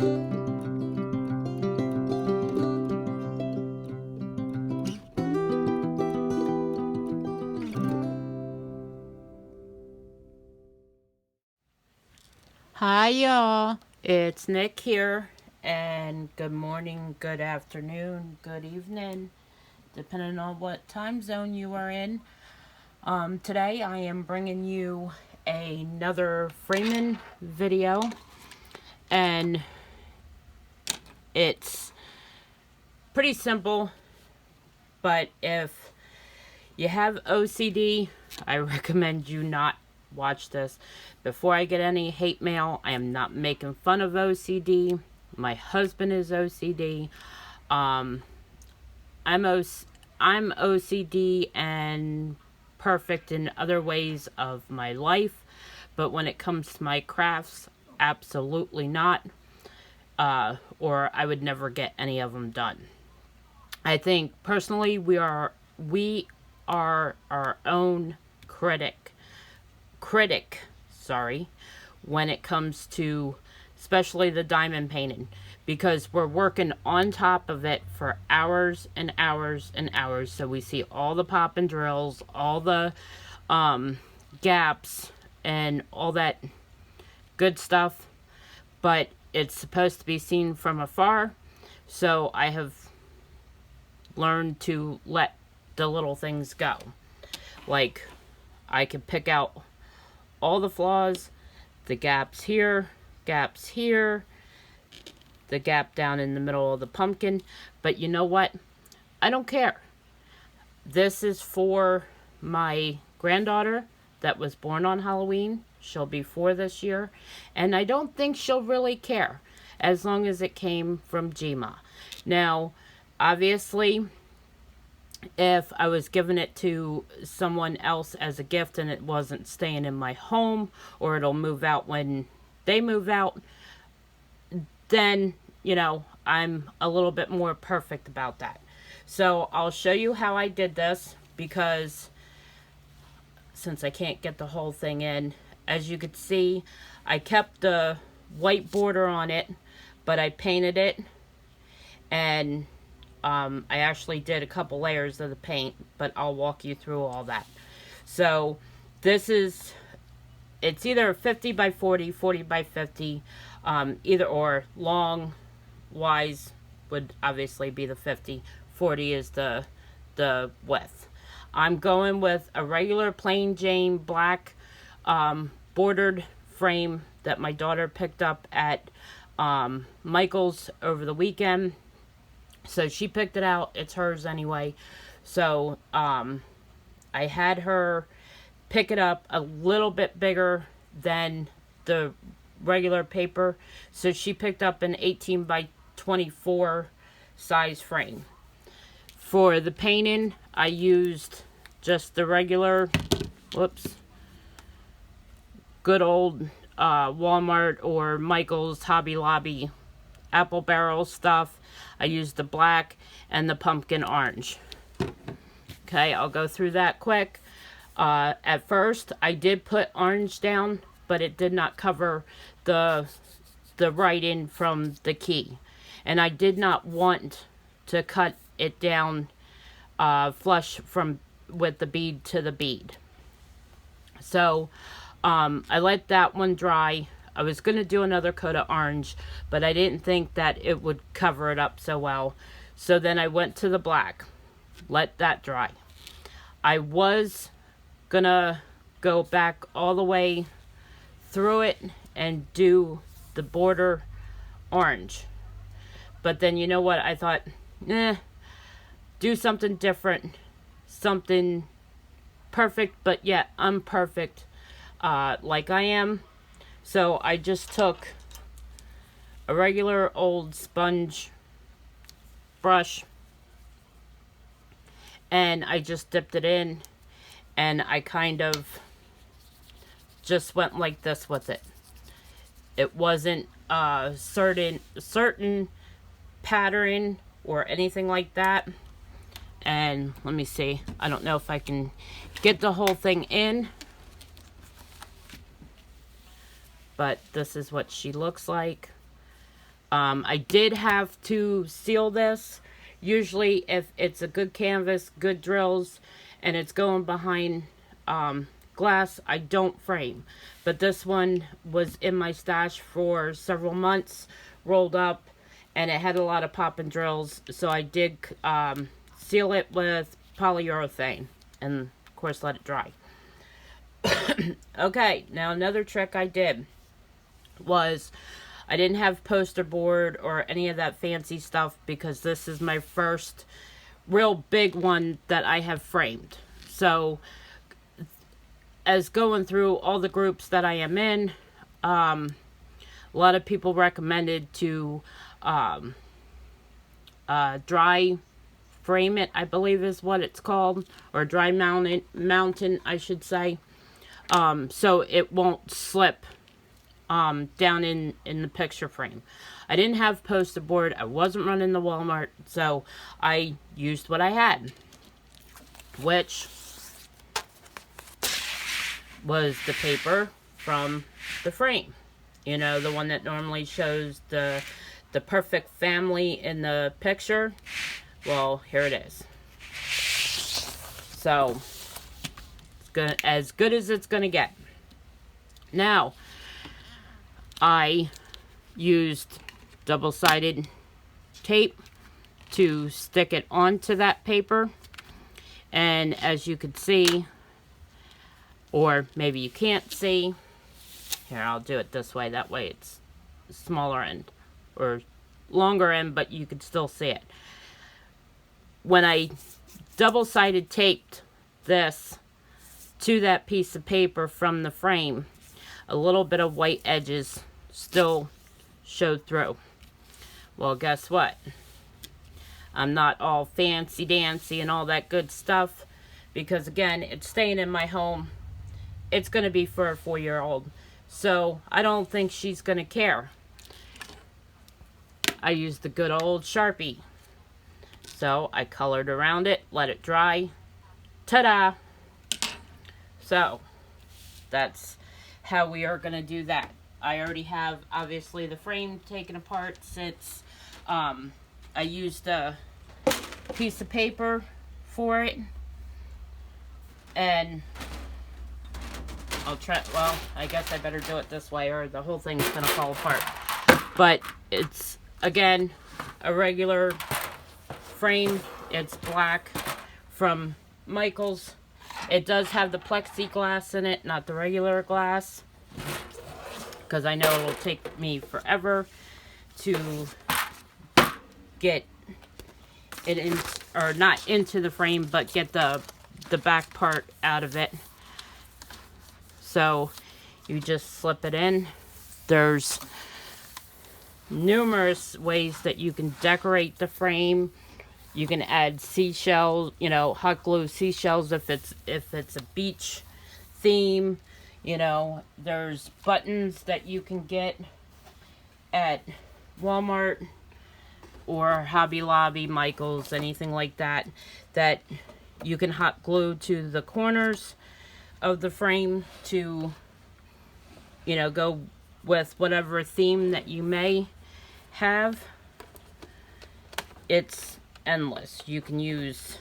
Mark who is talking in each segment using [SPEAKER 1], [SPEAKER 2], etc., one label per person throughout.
[SPEAKER 1] Hi, y'all. It's Nick here, and good morning, good afternoon, good evening, depending on what time zone you are in. Today, I am bringing you another framing video, and it's pretty simple, but if you have OCD, I recommend you not watch this. Before I get any hate mail, I am not making fun of OCD. My husband is OCD. I'm OCD and perfect in other ways of my life, but when it comes to my crafts, absolutely not. Or I would never get any of them done. I think personally we are our own critic, when it comes to especially the diamond painting, because we're working on top of it for hours and hours and hours. So we see all the pop and drills, all the gaps, and all that good stuff, but it's supposed to be seen from afar. So I have learned to let the little things go. Like, I can pick out all the flaws, the gaps here, the gap down in the middle of the pumpkin, but you know what? I don't care. This is for my granddaughter that was born on Halloween. She'll be 4 this year, and I don't think she'll really care as long as it came from Jima. Now, obviously, if I was giving it to someone else as a gift and it wasn't staying in my home, or it'll move out when they move out, then, I'm a little bit more perfect about that. So I'll show you how I did this, because since I can't get the whole thing in, as you could see, I kept the white border on it, but I painted it, and I actually did a couple layers of the paint, but I'll walk you through all that. So it's either 50 by 40, 40 by 50, either or. Long wise would obviously be the 50, 40 is the width. I'm going with a regular plain Jane black bordered frame that my daughter picked up at Michael's over the weekend. So she picked it out. It's hers anyway. So I had her pick it up a little bit bigger than the regular paper. So she picked up an 18 by 24 size frame. For the painting, I used just the regular, good old Walmart or Michael's, Hobby Lobby apple barrel stuff. I used the black and the pumpkin orange. Okay, I'll go through that quick. At first, I did put orange down, but it did not cover the writing from the key. And I did not want to cut it down flush with the bead to the bead. So I let that one dry. I was going to do another coat of orange, but I didn't think that it would cover it up so well. So then I went to the black. Let that dry. I was going to go back all the way through it and do the border orange. But then, you know what? I thought, do something different. Something perfect, but yet imperfect, like I am. So I just took a regular old sponge brush, and I just dipped it in, and I kind of just went like this with it. It wasn't certain pattern or anything like that. And let me see, I don't know if I can get the whole thing in, but this is what she looks like. I did have to seal this. Usually if it's a good canvas, good drills, and it's going behind glass, I don't frame. But this one was in my stash for several months, rolled up, and it had a lot of pop and drills, so I did seal it with polyurethane, and of course let it dry. Okay, now another trick I did was I didn't have poster board or any of that fancy stuff because this is my first real big one that I have framed. So as going through all the groups that I am in, a lot of people recommended to dry frame it, I believe is what it's called, or dry mountain, I should say, so it won't slip down in the picture frame. I didn't have poster board. I wasn't running the Walmart, so I used what I had, which was the paper from the frame. You know, the one that normally shows the perfect family in the picture. Well, here it is. So, it's as good as it's gonna get. Now, I used double-sided tape to stick it onto that paper, and as you can see, or maybe you can't see, here, I'll do it this way, that way it's smaller end, or longer end, but you can still see it. When I double-sided taped this to that piece of paper from the frame, a little bit of white edges still showed through. Well, guess what? I'm not all fancy-dancy and all that good stuff, because again, it's staying in my home. It's going to be for a 4-year-old, so I don't think she's going to care. I used the good old Sharpie. So I colored around it, let it dry. Ta-da! So that's how we are going to do that. I already have, obviously, the frame taken apart since I used a piece of paper for it. And I'll try, well, I guess I better do it this way or the whole thing's going to fall apart. But it's, again, a regular frame. It's black from Michaels. It does have the plexiglass in it, not the regular glass, because I know it'll take me forever to get it in, or not into the frame, but get the back part out of it. So you just slip it in. There's numerous ways that you can decorate the frame. You can add seashells, you know, hot glue seashells if it's a beach theme. You know, there's buttons that you can get at Walmart or Hobby Lobby, Michaels, anything like that, that you can hot glue to the corners of the frame to, you know, go with whatever theme that you may have. It's endless. You can use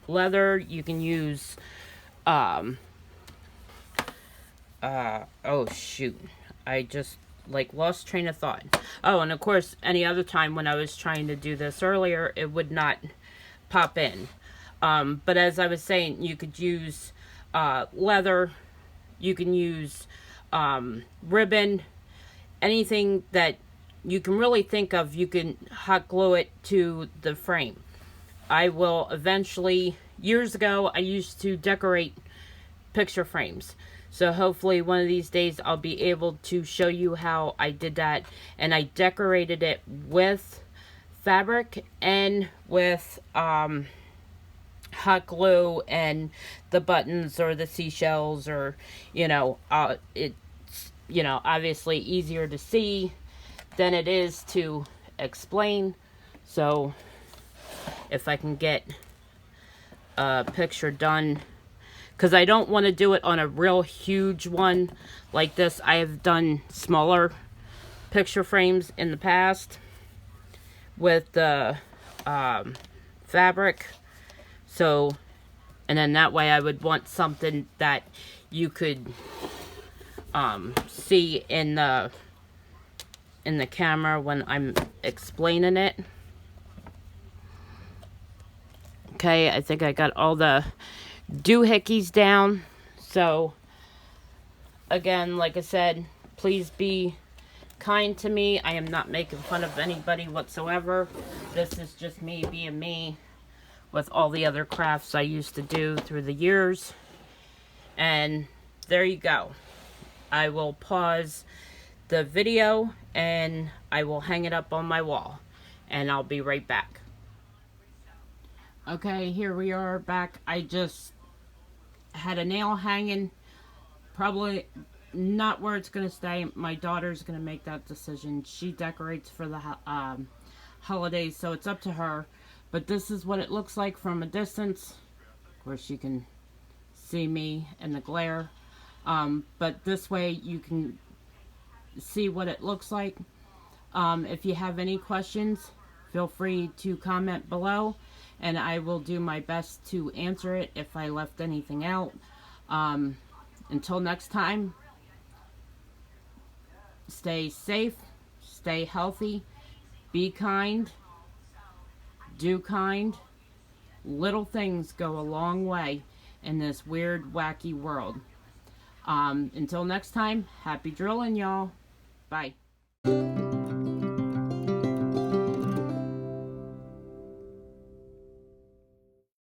[SPEAKER 1] leather, you can use oh shoot, I just lost train of thought. Oh, and of course any other time when I was trying to do this earlier, it would not pop in. But as I was saying, you could use leather, you can use ribbon, anything that you can really think of, you can hot glue it to the frame. I will eventually, years ago, I used to decorate picture frames. So hopefully one of these days I'll be able to show you how I did that. And I decorated it with fabric and with hot glue and the buttons or the seashells, or, you know, it's, you know, obviously easier to see than it is to explain. So if I can get a picture done, because I don't want to do it on a real huge one like this. I have done smaller picture frames in the past with the fabric. So, and then that way I would want something that you could see in the camera when I'm explaining it. Okay, I think I got all the doohickeys down. So, again, like I said, please be kind to me. I am not making fun of anybody whatsoever. This is just me being me with all the other crafts I used to do through the years. And there you go. I will pause the video and I will hang it up on my wall. And I'll be right back. Okay, here we are back. I just had a nail hanging. Probably not where it's going to stay. My daughter's going to make that decision. She decorates for the holidays, so it's up to her. But this is what it looks like from a distance. Of course, you can see me in the glare. But this way you can see what it looks like. If you have any questions, feel free to comment below, and I will do my best to answer it if I left anything out. Until next time, stay safe, stay healthy, be kind, do kind. Little things go a long way in this weird, wacky world. Until next time, happy drilling, y'all. Bye.